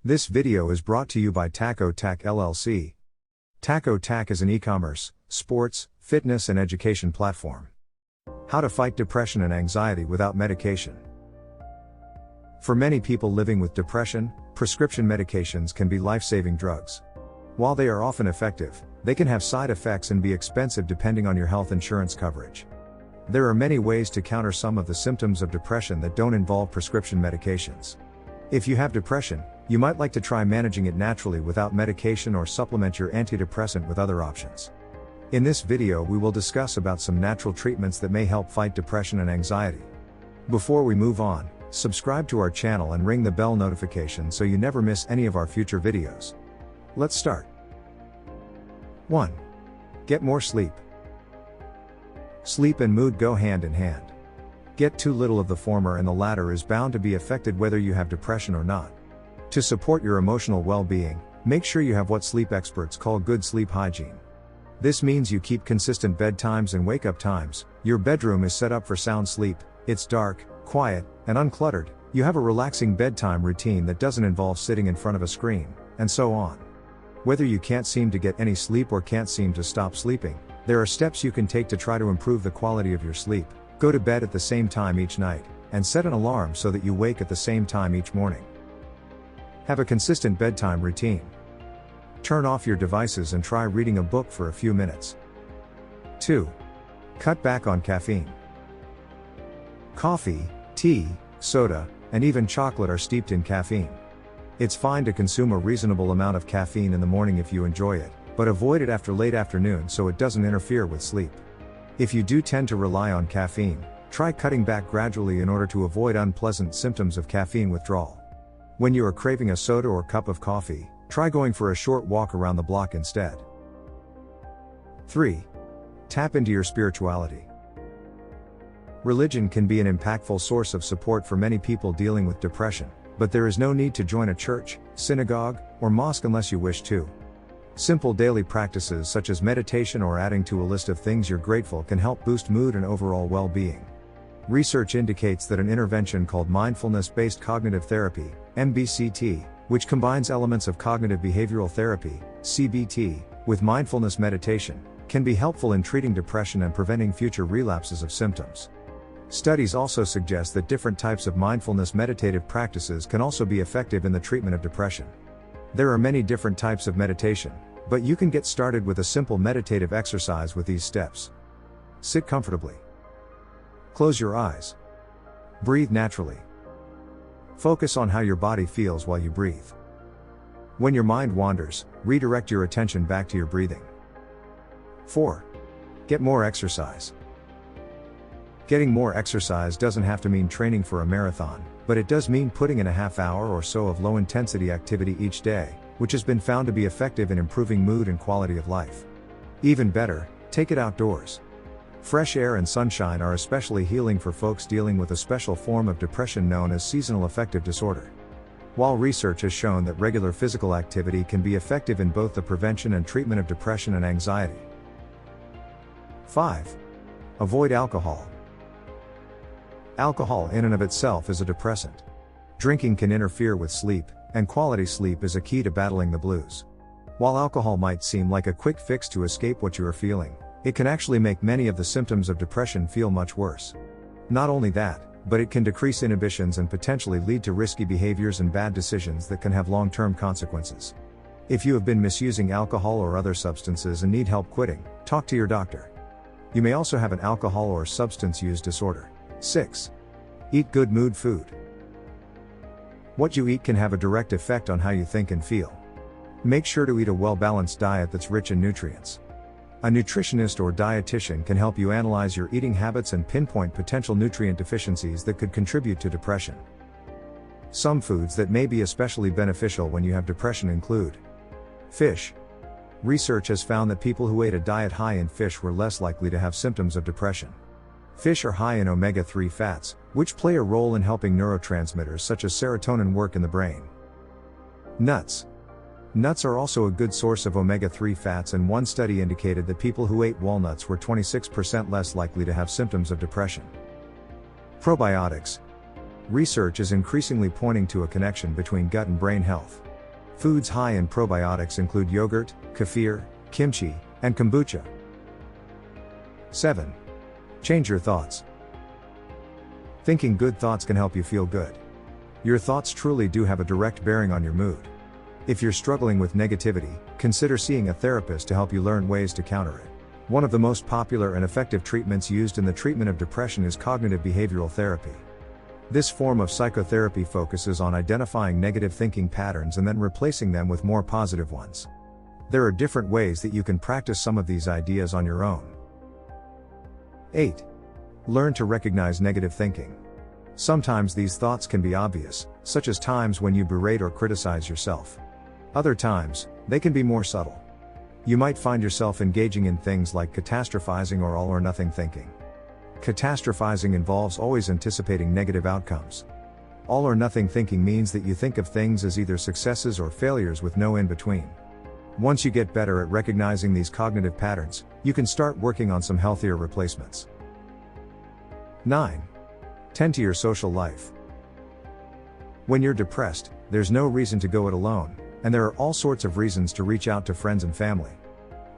This video is brought to you by Taco Tac LLC. Taco Tac is an e-commerce, sports, fitness and education platform. How to fight depression and anxiety without medication. For many people living with depression, prescription medications can be life-saving drugs. While they are often effective, they can have side effects and be expensive depending on your health insurance coverage. There are many ways to counter some of the symptoms of depression that don't involve prescription medications. If you have depression, you might like to try managing it naturally without medication or supplement your antidepressant with other options. In this video we will discuss about some natural treatments that may help fight depression and anxiety. Before we move on, subscribe to our channel and ring the bell notification so you never miss any of our future videos. Let's start. 1. Get more sleep. Sleep and mood go hand in hand. Get too little of the former and the latter is bound to be affected whether you have depression or not. To support your emotional well-being, make sure you have what sleep experts call good sleep hygiene. This means you keep consistent bedtimes and wake-up times, your bedroom is set up for sound sleep, it's dark, quiet, and uncluttered, you have a relaxing bedtime routine that doesn't involve sitting in front of a screen, and so on. Whether you can't seem to get any sleep or can't seem to stop sleeping, there are steps you can take to try to improve the quality of your sleep. Go to bed at the same time each night, and set an alarm so that you wake at the same time each morning. Have a consistent bedtime routine. Turn off your devices and try reading a book for a few minutes. 2. Cut back on caffeine. Coffee, tea, soda, and even chocolate are steeped in caffeine. It's fine to consume a reasonable amount of caffeine in the morning if you enjoy it, but avoid it after late afternoon so it doesn't interfere with sleep. If you do tend to rely on caffeine, try cutting back gradually in order to avoid unpleasant symptoms of caffeine withdrawal. When you are craving a soda or cup of coffee, try going for a short walk around the block instead. 3. Tap into your spirituality. Religion can be an impactful source of support for many people dealing with depression, but there is no need to join a church, synagogue, or mosque unless you wish to. Simple daily practices such as meditation or adding to a list of things you're grateful can help boost mood and overall well-being. Research indicates that an intervention called mindfulness-based cognitive therapy, MBCT, which combines elements of cognitive behavioral therapy, CBT, with mindfulness meditation, can be helpful in treating depression and preventing future relapses of symptoms. Studies also suggest that different types of mindfulness meditative practices can also be effective in the treatment of depression. There are many different types of meditation, but you can get started with a simple meditative exercise with these steps. Sit comfortably. Close your eyes. Breathe naturally. Focus on how your body feels while you breathe. When your mind wanders, redirect your attention back to your breathing. 4. Get more exercise. Getting more exercise doesn't have to mean training for a marathon, but it does mean putting in a half hour or so of low-intensity activity each day, which has been found to be effective in improving mood and quality of life. Even better, take it outdoors. Fresh air and sunshine are especially healing for folks dealing with a special form of depression known as seasonal affective disorder. While research has shown that regular physical activity can be effective in both the prevention and treatment of depression and anxiety. 5. Avoid alcohol. Alcohol in and of itself is a depressant. Drinking can interfere with sleep, and quality sleep is a key to battling the blues. While alcohol might seem like a quick fix to escape what you are feeling, it can actually make many of the symptoms of depression feel much worse. Not only that, but it can decrease inhibitions and potentially lead to risky behaviors and bad decisions that can have long-term consequences. If you have been misusing alcohol or other substances and need help quitting, talk to your doctor. You may also have an alcohol or substance use disorder. 6. Eat good mood food. What you eat can have a direct effect on how you think and feel. Make sure to eat a well-balanced diet that's rich in nutrients. A nutritionist or dietitian can help you analyze your eating habits and pinpoint potential nutrient deficiencies that could contribute to depression. Some foods that may be especially beneficial when you have depression include fish. Research has found that people who ate a diet high in fish were less likely to have symptoms of depression. Fish are high in omega-3 fats, which play a role in helping neurotransmitters such as serotonin work in the brain. Nuts. Nuts are also a good source of omega-3 fats, and one study indicated that people who ate walnuts were 26% less likely to have symptoms of depression. Probiotics. Research is increasingly pointing to a connection between gut and brain health. Foods high in probiotics include yogurt, kefir, kimchi, and kombucha. 7. Change your thoughts. Thinking good thoughts can help you feel good. Your thoughts truly do have a direct bearing on your mood. If you're struggling with negativity, consider seeing a therapist to help you learn ways to counter it. One of the most popular and effective treatments used in the treatment of depression is cognitive behavioral therapy. This form of psychotherapy focuses on identifying negative thinking patterns and then replacing them with more positive ones. There are different ways that you can practice some of these ideas on your own. 8. Learn to recognize negative thinking. Sometimes these thoughts can be obvious, such as times when you berate or criticize yourself. Other times, they can be more subtle. You might find yourself engaging in things like catastrophizing or all-or-nothing thinking. Catastrophizing involves always anticipating negative outcomes. All-or-nothing thinking means that you think of things as either successes or failures with no in-between. Once you get better at recognizing these cognitive patterns, you can start working on some healthier replacements. 9. Tend to your social life. When you're depressed, there's no reason to go it alone, and there are all sorts of reasons to reach out to friends and family.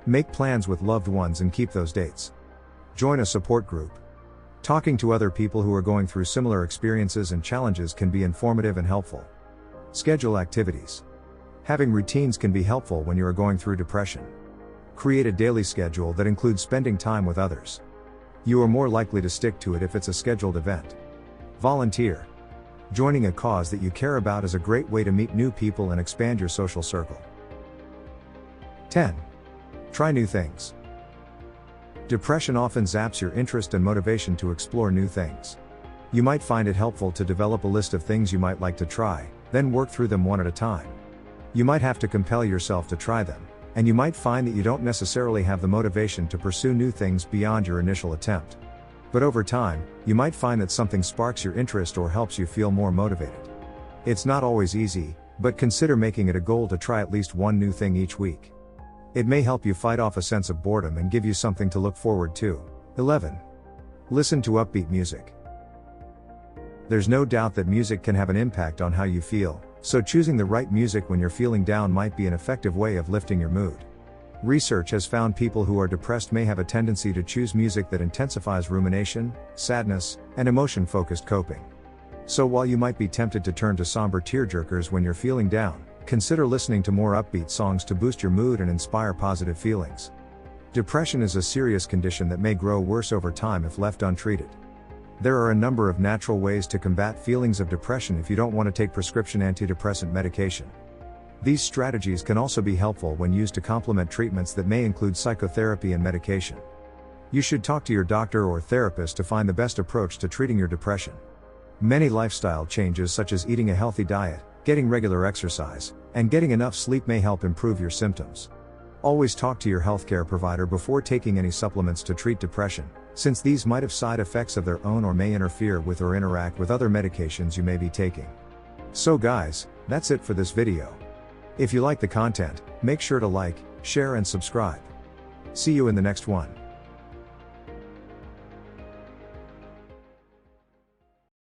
Make plans with loved ones and keep those dates. Join a support group. Talking to other people who are going through similar experiences and challenges can be informative and helpful. Schedule activities. Having routines can be helpful when you are going through depression. Create a daily schedule that includes spending time with others. You are more likely to stick to it if it's a scheduled event. Volunteer. Joining a cause that you care about is a great way to meet new people and expand your social circle. 10. Try new things. Depression often zaps your interest and motivation to explore new things. You might find it helpful to develop a list of things you might like to try, then work through them one at a time. You might have to compel yourself to try them, and you might find that you don't necessarily have the motivation to pursue new things beyond your initial attempt. But over time, you might find that something sparks your interest or helps you feel more motivated. It's not always easy, but consider making it a goal to try at least one new thing each week. It may help you fight off a sense of boredom and give you something to look forward to. 11. Listen to upbeat music. There's no doubt that music can have an impact on how you feel, so choosing the right music when you're feeling down might be an effective way of lifting your mood. Research has found people who are depressed may have a tendency to choose music that intensifies rumination, sadness, and emotion-focused coping. So while you might be tempted to turn to somber tearjerkers when you're feeling down, consider listening to more upbeat songs to boost your mood and inspire positive feelings. Depression is a serious condition that may grow worse over time if left untreated. There are a number of natural ways to combat feelings of depression if you don't want to take prescription antidepressant medication. These strategies can also be helpful when used to complement treatments that may include psychotherapy and medication. You should talk to your doctor or therapist to find the best approach to treating your depression. Many lifestyle changes such as eating a healthy diet, getting regular exercise, and getting enough sleep may help improve your symptoms. Always talk to your healthcare provider before taking any supplements to treat depression, since these might have side effects of their own or may interfere with or interact with other medications you may be taking. So guys, that's it for this video. If you like the content, make sure to like, share and subscribe. See you in the next one.